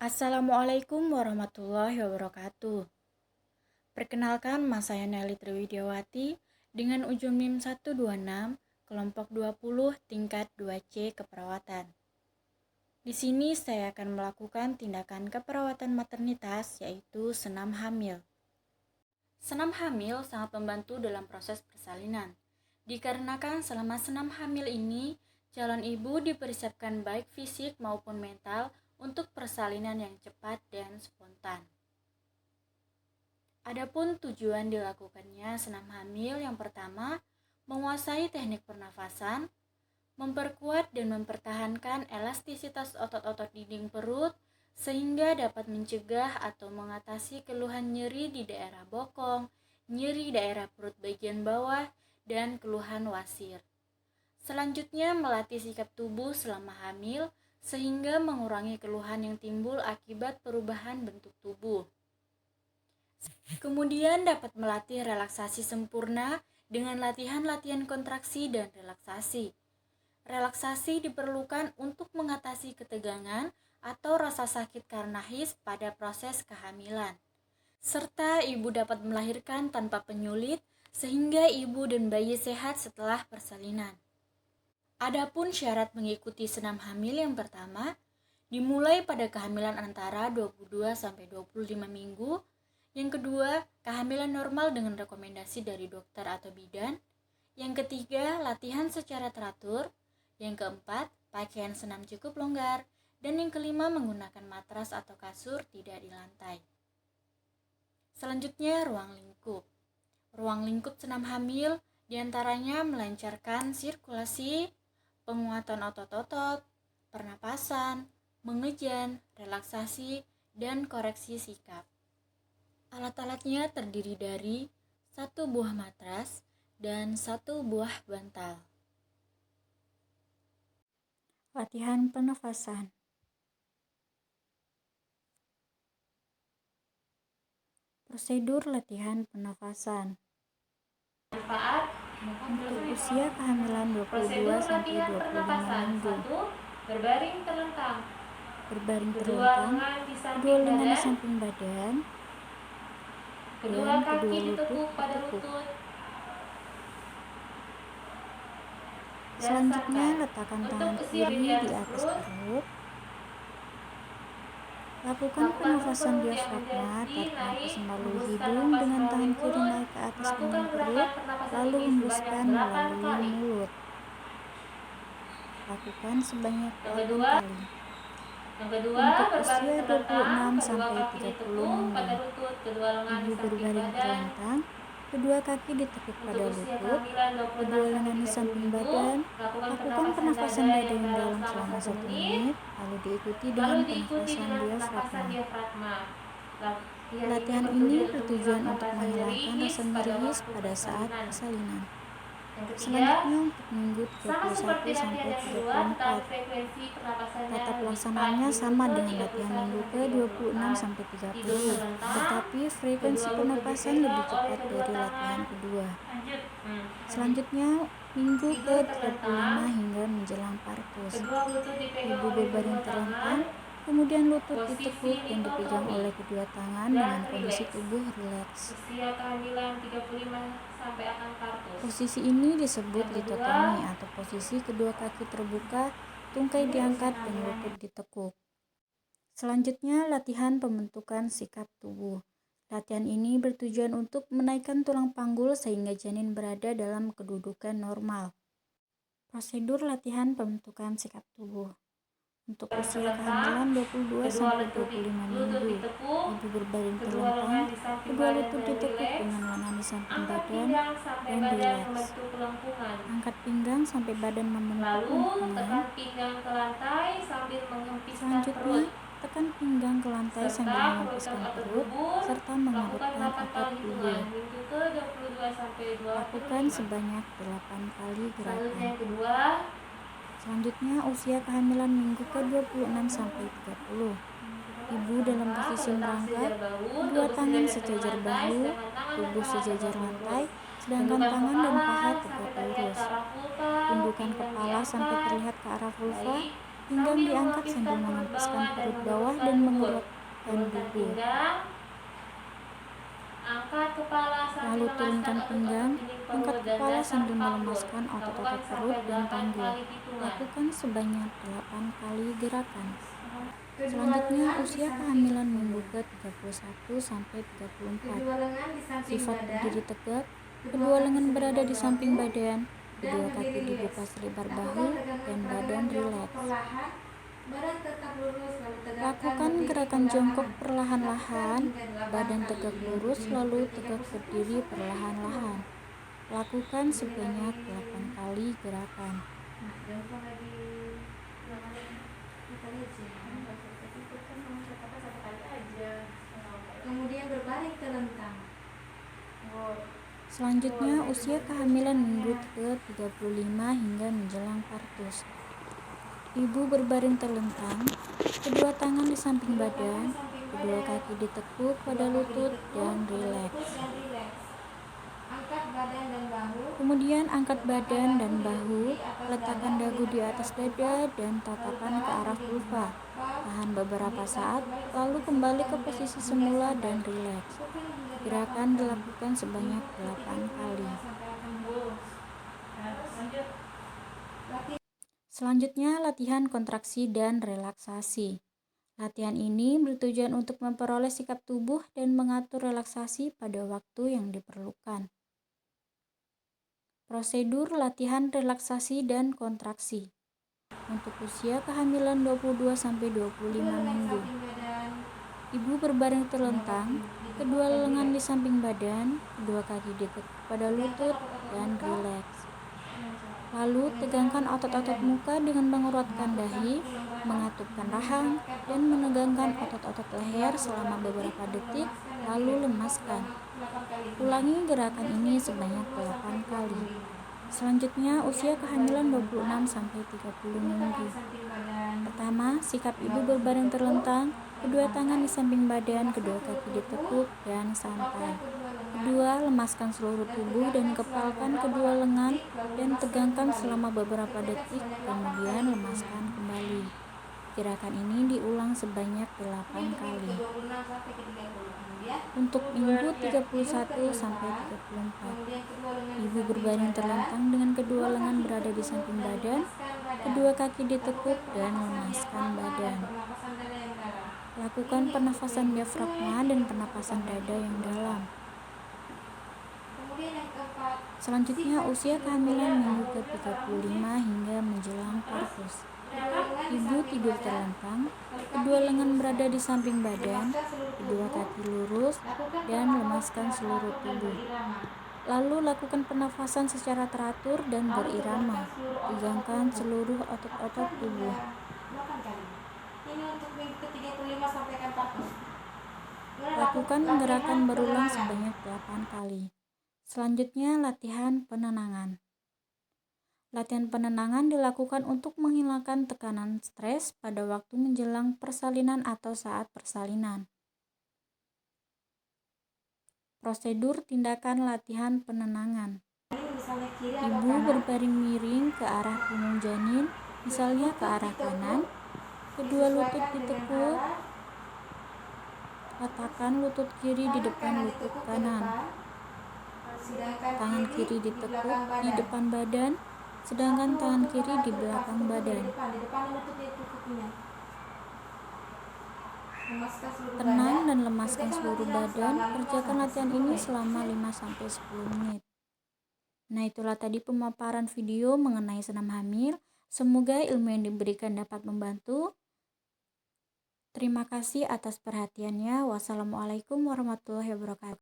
Assalamualaikum warahmatullahi wabarakatuh. Perkenalkan, saya Nelly Triwidiawati dengan ujung NIM 126, kelompok 20, tingkat 2C keperawatan. Di sini saya akan melakukan tindakan keperawatan maternitas, yaitu senam hamil. Senam hamil sangat membantu dalam proses persalinan, dikarenakan selama senam hamil ini, calon ibu dipersiapkan baik fisik maupun mental untuk persalinan yang cepat dan spontan. Adapun tujuan dilakukannya senam hamil yang pertama, menguasai teknik pernafasan, memperkuat dan mempertahankan elastisitas otot-otot dinding perut sehingga dapat mencegah atau mengatasi keluhan nyeri di daerah bokong, nyeri daerah perut bagian bawah, dan keluhan wasir. Selanjutnya, melatih sikap tubuh selama hamil sehingga mengurangi keluhan yang timbul akibat perubahan bentuk tubuh. Kemudian dapat melatih relaksasi sempurna dengan latihan-latihan kontraksi dan relaksasi. Relaksasi diperlukan untuk mengatasi ketegangan atau rasa sakit karena his pada proses kehamilan. Serta ibu dapat melahirkan tanpa penyulit sehingga ibu dan bayi sehat setelah persalinan. Adapun syarat mengikuti senam hamil yang pertama, dimulai pada kehamilan antara 22-25 minggu. Yang kedua, kehamilan normal dengan rekomendasi dari dokter atau bidan. Yang ketiga, latihan secara teratur. Yang keempat, pakaian senam cukup longgar. Dan yang kelima, menggunakan matras atau kasur tidak di lantai. Selanjutnya, ruang lingkup. Ruang lingkup senam hamil diantaranya melancarkan sirkulasi, penguatan otot-otot, pernapasan, mengejan, relaksasi, dan koreksi sikap. Alat-alatnya terdiri dari 1 buah matras dan 1 buah bantal. Latihan pernafasan. Prosedur latihan pernafasan. Untuk usia kehamilan 22-25 minggu. Berbaring terlentang. Kedua lengan di samping badan. Kedua kaki ditekuk pada lutut. Selanjutnya, letakkan tangan kiri di atas perut. Lakukan pernafasan diafragma, tarik nafas melalui hidung dengan tangan kiri naik ke atas dinding perut, lalu hembuskan melalui mulut. Lakukan sebanyak 8 kali. Untuk usia 26-30 minggu, ibu berbaring terlentang, kedua kaki ditekuk pada lutut, kedua lengan di samping badan. Lakukan pernafasan dada yang dalam selama 1 menit, lalu diikuti dengan pernafasan diafragma. Latihan ini bertujuan untuk menghilangkan rasa nyeri pada saat persalinan. Selanjutnya untuk minggu 31-34. Tata pelaksanaannya sama dengan latihan minggu ke-26-30, tetapi frekuensi pernapasan lebih cepat dari latihan kedua. Selanjutnya minggu ke-35 hingga menjelang partus. Ibu berbaring terlentang, kemudian lutut ditekuk dan dipegang oleh kedua tangan dengan kondisi tubuh rileks. Posisi ini disebut litotomi atau posisi kedua kaki terbuka, tungkai diangkat dan lutut ditekuk. Selanjutnya latihan pembentukan sikap tubuh. Latihan ini bertujuan untuk menaikkan tulang panggul sehingga janin berada dalam kedudukan normal. Prosedur latihan pembentukan sikap tubuh. Untuk usia kehamilan 22-25 minggu, ibu berbaring terlentang, kedua lutut ditekuk dengan lengan di samping badan dan rileks. Angkat pinggang sampai badan memenuhi lengkungan. Selanjutnya, tekan pinggang ke lantai sambil mengempiskan perut serta mengerutkan otot tubuh. Lakukan sebanyak 8 kali gerakan. Selanjutnya, usia kehamilan minggu ke-26-30. Ibu dalam posisi merangkak, kedua tangan sejajar bahu, tubuh sejajar lantai, sedangkan tangan dan paha tegak lurus. Tundukkan kepala sampai terlihat ke arah vulva, Pinggang Sambil diangkat sambil melukiskan perut mengampaskan bawah dan perut bawah meluruskan dan bubur. menguatkan Turunkan bubur. pinggang. Angkat kepala sambil Lalu lemaskan turunkan otot-otot pinggang, dinding angkat perut dan kepala dasar sambil panggul. melemaskan Lakukan otot-otot perut sampai dan 8 panggul. kali hitungan. Lakukan sebanyak 8 kali gerakan. Kedua Selanjutnya, lengan di usia samping kehamilan minggu badan. ke-31 sampai 34. Kedua lengan di samping Sifat badan. berdiri tegak, Kedua kedua kaki lengan berada sedekat di bahu samping badan, dan kedua berdiri kaki rileks. dibuka selebar Lakukan bahu, dan badan pergerakan jongkok rileks. perlahan. Badan tetap lurus lalu tegakkan Lakukan berdiri gerakan jongkok perlahan. Lakukan perlahan-lahan, hingga 8 badan kali. tegak Di lurus minggu lalu tegak ke-31 berdiri sampai 30. perlahan-lahan. Lakukan Berdiri sebanyak lagi. 8 kali gerakan. Nah, jongkok lagi. Tadi aja. Kemudian berbaring terlentang. Selanjutnya, usia kehamilan minggu ke-35 hingga menjelang partus. Ibu berbaring terlentang, kedua tangan di samping badan, kedua kaki ditekuk pada lutut dan rileks. Angkat badan dan bahu. Kemudian angkat badan dan bahu, letakkan dagu di atas dada dan tatapan ke arah vulva. Tahan beberapa saat, lalu kembali ke posisi semula dan rileks. Gerakan dilakukan sebanyak 8 kali. Selanjutnya, latihan kontraksi dan relaksasi. Latihan ini bertujuan untuk memperoleh sikap tubuh dan mengatur relaksasi pada waktu yang diperlukan. Prosedur latihan relaksasi dan kontraksi. Untuk usia kehamilan 22-25 minggu. Ibu berbaring terlentang, kedua lengan di samping badan, kedua kaki ditekuk pada lutut dan rileks. Lalu tegangkan otot-otot muka dengan menguratkan dahi, mengatupkan rahang, dan menegangkan otot-otot leher selama beberapa detik, lalu lemaskan. Ulangi gerakan ini sebanyak 8 kali. Selanjutnya, usia kehamilan 26-30 minggu. Pertama, sikap ibu berbaring terlentang, kedua tangan di samping badan, kedua kaki ditekuk dan santai. Kedua, lemaskan seluruh tubuh dan kepalkan kedua lengan dan tegangkan selama beberapa detik, kemudian lemaskan kembali. Gerakan ini diulang sebanyak 8 kali. Untuk minggu 31-34, ibu berbaring terlentang dengan kedua lengan berada di samping badan, kedua kaki ditekuk dan lemaskan badan. Lakukan pernafasan diafragma dan pernapasan dada yang dalam. Selanjutnya, usia kehamilan minggu ke-35 hingga menjelang partus. Ibu tidur terlentang, kedua lengan berada di samping badan, kedua kaki lurus, dan lemaskan seluruh tubuh. Lalu lakukan pernafasan secara teratur dan berirama. Tegangkan seluruh otot-otot tubuh. Ini untuk minggu ke-35 sampai ke 40. Lakukan gerakan berulang sebanyak 8 kali. Selanjutnya, latihan penenangan. Latihan penenangan dilakukan untuk menghilangkan tekanan stres pada waktu menjelang persalinan atau saat persalinan. Prosedur tindakan latihan penenangan. Ibu berbaring miring ke arah punggung janin, misalnya ke arah kanan. Kedua lutut ditekuk. Letakkan lutut kiri di depan lutut kanan. Tangan kiri ditekuk di depan badan, sedangkan tangan kiri di belakang badan. Tenang dan lemaskan seluruh badan. Kerjakan latihan ini selama 5-10 menit. Nah, itulah tadi pemaparan video mengenai senam hamil. Semoga ilmu yang diberikan dapat membantu. Terima kasih atas perhatiannya. Wassalamualaikum warahmatullahi wabarakatuh.